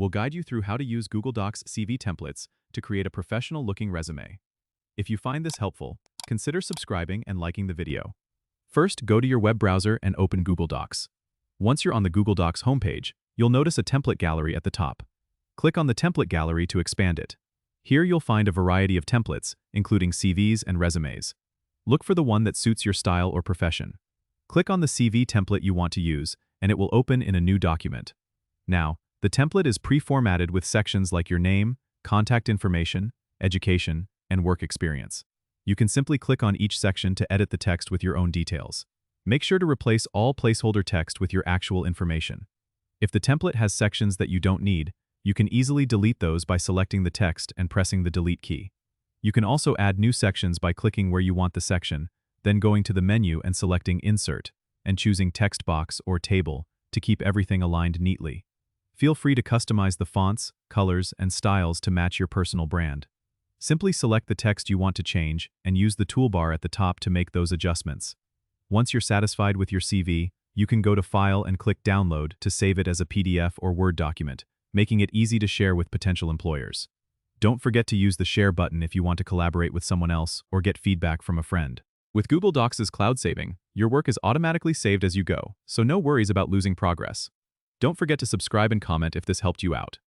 we'll guide you through how to use Google Docs CV templates to create a professional-looking resume. If you find this helpful, consider subscribing and liking the video. First, go to your web browser and open Google Docs. Once you're on the Google Docs homepage, you'll notice a template gallery at the top. Click on the template gallery to expand it. Here you'll find a variety of templates, including CVs and resumes. Look for the one that suits your style or profession. Click on the CV template you want to use, and it will open in a new document. Now, the template is pre-formatted with sections like your name, contact information, education, and work experience. You can simply click on each section to edit the text with your own details. Make sure to replace all placeholder text with your actual information. If the template has sections that you don't need, you can easily delete those by selecting the text and pressing the delete key. You can also add new sections by clicking where you want the section, then going to the menu and selecting Insert, and choosing Text Box or Table to keep everything aligned neatly. Feel free to customize the fonts, colors, and styles to match your personal brand. Simply select the text you want to change and use the toolbar at the top to make those adjustments. Once you're satisfied with your CV, you can go to File and click Download to save it as a PDF or Word document, making it easy to share with potential employers. Don't forget to use the Share button if you want to collaborate with someone else or get feedback from a friend. With Google Docs' cloud saving, your work is automatically saved as you go, so no worries about losing progress. Don't forget to subscribe and comment if this helped you out.